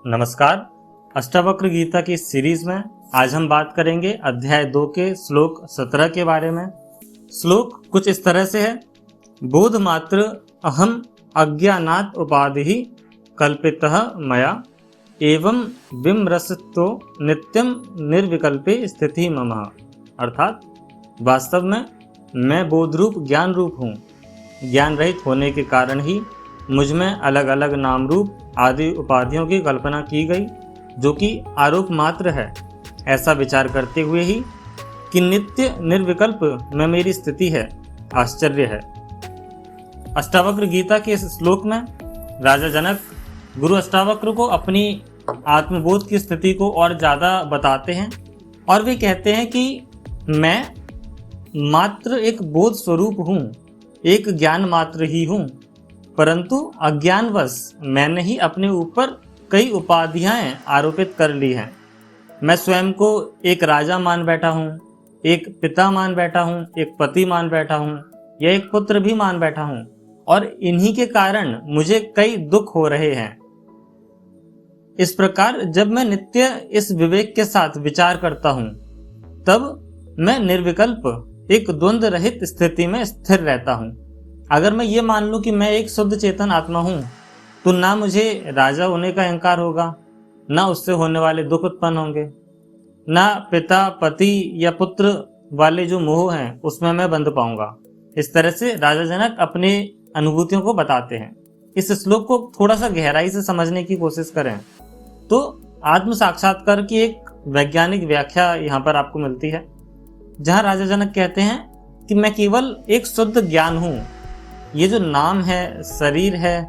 नमस्कार। अष्टावक्र गीता की सीरीज में आज हम बात करेंगे अध्याय 2 के श्लोक 17 के बारे में। श्लोक कुछ इस तरह से है। बोध मात्र अहम अज्ञानात् उपाधि कल्पितः मया एवं विमृशतो नित्यम निर्विकल्पे स्थिति मम। अर्थात वास्तव में मैं बोधरूप ज्ञान रूप हूँ। ज्ञान रहित होने के कारण ही मुझ में अलग अलग नाम रूप आदि उपाधियों की कल्पना की गई, जो कि आरोप मात्र है। ऐसा विचार करते हुए ही कि नित्य निर्विकल्प में मेरी स्थिति है, आश्चर्य है। अष्टावक्र गीता के इस श्लोक में राजा जनक गुरु अष्टावक्र को अपनी आत्मबोध की स्थिति को और ज़्यादा बताते हैं और वे कहते हैं कि मैं मात्र एक बोध स्वरूप हूँ, एक ज्ञान मात्र ही हूँ, परंतु अज्ञानवश मैंने ही अपने ऊपर कई उपाधियां आरोपित कर ली हैं। मैं स्वयं को एक राजा मान बैठा हूँ, एक पिता मान बैठा हूँ, एक पति मान बैठा हूँ या एक पुत्र भी मान बैठा हूँ, और इन्हीं के कारण मुझे कई दुख हो रहे हैं। इस प्रकार जब मैं नित्य इस विवेक के साथ विचार करता हूँ, तब मैं निर्विकल्प एक द्वंद्व रहित स्थिति में स्थिर रहता हूँ। अगर मैं ये मान लूं कि मैं एक शुद्ध चेतन आत्मा हूं, तो ना मुझे राजा होने का अहंकार होगा, ना उससे होने वाले दुख उत्पन्न होंगे, ना पिता पति या पुत्र वाले जो मोह हैं उसमें मैं बंध पाऊंगा। इस तरह से राजा जनक अपने अनुभूतियों को बताते हैं। इस श्लोक को थोड़ा सा गहराई से समझने की कोशिश करें तो आत्म साक्षात्कार की एक वैज्ञानिक व्याख्या यहाँ पर आपको मिलती है, जहाँ राजा जनक कहते हैं कि मैं केवल एक शुद्ध ज्ञान हूँ। ये जो नाम है, शरीर है,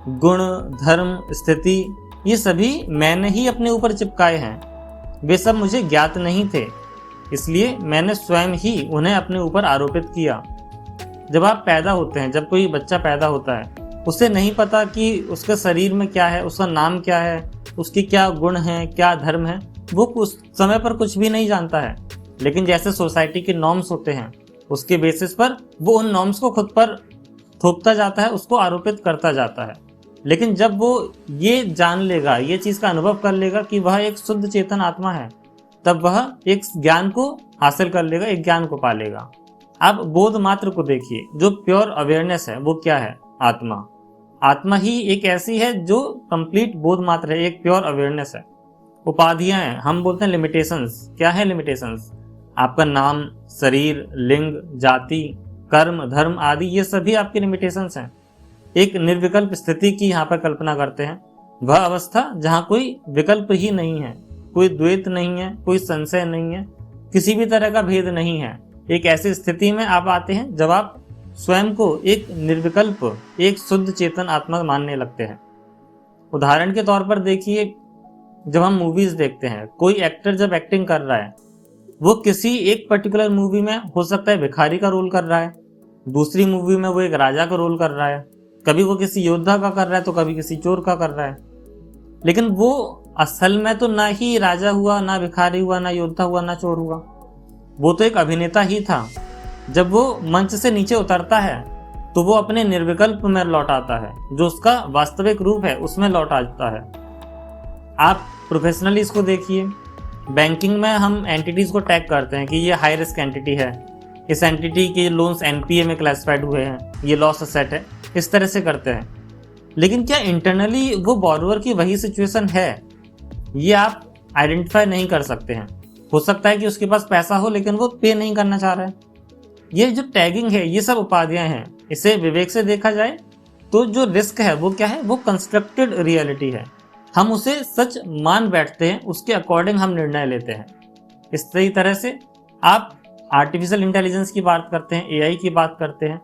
गुण, धर्म, स्थिति, ये सभी मैंने ही अपने ऊपर चिपकाए हैं। वे सब मुझे ज्ञात नहीं थे, इसलिए मैंने स्वयं ही उन्हें अपने ऊपर आरोपित किया। जब आप पैदा होते हैं, जब कोई बच्चा पैदा होता है, उसे नहीं पता कि उसके शरीर में क्या है, उसका नाम क्या है, उसकी क्या गुण है, क्या धर्म है। वो उस समय पर कुछ भी नहीं जानता है, लेकिन जैसे सोसाइटी के नॉर्म्स होते हैं, उसके बेसिस पर वो उन नॉर्म्स को खुद पर थोपता जाता है, उसको आरोपित करता जाता है। लेकिन जब वो ये जान लेगा, ये चीज़ का अनुभव कर लेगा कि वह एक शुद्ध चेतन आत्मा है, तब वह एक ज्ञान को हासिल कर लेगा, एक ज्ञान को पालेगा। आप बोध मात्र को देखिए, जो प्योर अवेयरनेस है वो क्या है? आत्मा। आत्मा ही एक ऐसी है जो कंप्लीट बोध मात्र है, एक प्योर अवेयरनेस है। उपाधियां हैं, हम बोलते हैं लिमिटेशंस। क्या है लिमिटेशंस? आपका नाम, शरीर, लिंग, जाति, कर्म, धर्म आदि, ये सभी आपके लिमिटेशंस हैं। एक निर्विकल्प स्थिति की यहाँ पर कल्पना करते हैं, वह अवस्था जहाँ कोई विकल्प ही नहीं है, कोई द्वैत नहीं है, कोई संशय नहीं है, किसी भी तरह का भेद नहीं है। एक ऐसी स्थिति में आप आते हैं जब आप स्वयं को एक निर्विकल्प, एक शुद्ध चेतन आत्मा मानने लगते हैं। उदाहरण के तौर पर देखिए, जब हम मूवीज देखते हैं, कोई एक्टर जब एक्टिंग कर रहा है, वो किसी एक पर्टिकुलर मूवी में हो सकता है भिखारी का रोल कर रहा है, दूसरी मूवी में वो एक राजा का रोल कर रहा है, कभी वो किसी योद्धा का कर रहा है तो कभी किसी चोर का कर रहा है। लेकिन वो असल में तो ना ही राजा हुआ, ना भिखारी हुआ, ना योद्धा हुआ, ना चोर हुआ। वो तो एक अभिनेता ही था। जब वो मंच से नीचे उतरता है तो वो अपने निर्विकल्प में लौट आता है, जो उसका वास्तविक रूप है उसमें लौट आता है। आप प्रोफेशनली इसको देखिए, बैंकिंग में हम एंटिटीज को टैग करते हैं कि ये हाई रिस्क एंटिटी है, इस एंटिटी के लोन्स एनपीए में क्लासिफाइड हुए हैं, ये लॉस असेट है, इस तरह से करते हैं। लेकिन क्या इंटरनली वो बोरोवर की वही सिचुएशन है? ये आप आइडेंटिफाई नहीं कर सकते हैं। हो सकता है कि उसके पास पैसा हो लेकिन वो पे नहीं करना चाह रहा है। ये जो टैगिंग है, ये सब उपाधियां हैं। इसे विवेक से देखा जाए तो जो रिस्क है वो क्या है? वो कंस्ट्रक्टेड रियलिटी है। हम उसे सच मान बैठते हैं, उसके अकॉर्डिंग हम निर्णय लेते हैं। इस तरह से आप आर्टिफिशियल इंटेलिजेंस की बात करते हैं, एआई की बात करते हैं,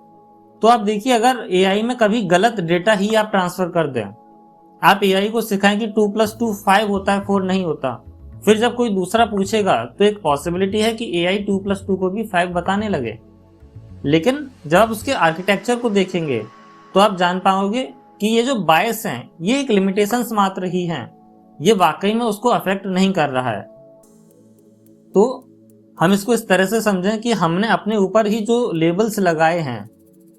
तो आप देखिए, अगर एआई में कभी गलत डेटा ही आप ट्रांसफर कर दें, आप एआई को सिखाएं कि 2+2 5 होता है, 4 नहीं होता, फिर जब कोई दूसरा पूछेगा तो एक पॉसिबिलिटी है कि एआई 2+2 को भी 5 बताने लगे। लेकिन जब आप उसके आर्किटेक्चर को देखेंगे तो आप जान पाओगे कि ये जो बायस हैं, ये एक लिमिटेशंस मात्र ही हैं, ये वाकई में उसको अफेक्ट नहीं कर रहा है। तो हम इसको इस तरह से समझें कि हमने अपने ऊपर ही जो लेबल्स लगाए हैं,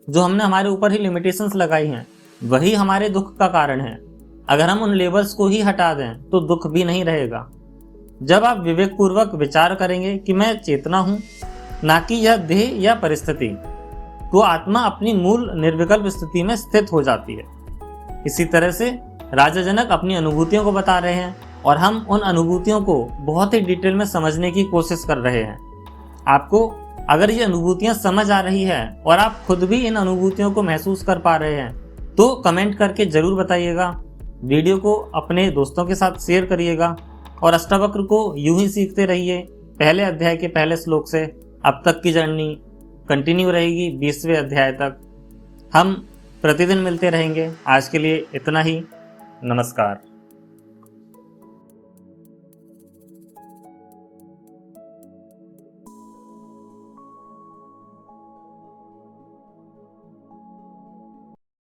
जो हमने हमारे ऊपर ही लिमिटेशंस लगाई हैं, वही हमारे दुख का कारण है। अगर हम उन लेबल्स को ही हटा दें तो दुख भी नहीं रहेगा। जब आप विवेकपूर्वक विचार करेंगे कि मैं चेतना हूँ, ना कि यह देह या परिस्थिति, तो आत्मा अपनी मूल निर्विकल्प स्थिति में स्थित हो जाती है। इसी तरह से राजा जनक अपनी अनुभूतियों को बता रहे हैं और हम उन अनुभूतियों को बहुत ही डिटेल में समझने की कोशिश कर रहे हैं। आपको अगर ये अनुभूतियां समझ आ रही है और आप खुद भी इन अनुभूतियों को महसूस कर पा रहे हैं तो कमेंट करके जरूर बताइएगा। वीडियो को अपने दोस्तों के साथ शेयर करिएगा और अष्टावक्र को यूं ही सीखते रहिए। पहले अध्याय के पहले श्लोक से अब तक की जर्नी कंटिन्यू रहेगी 20वें अध्याय तक। हम प्रतिदिन मिलते रहेंगे। आज के लिए इतना ही। नमस्कार।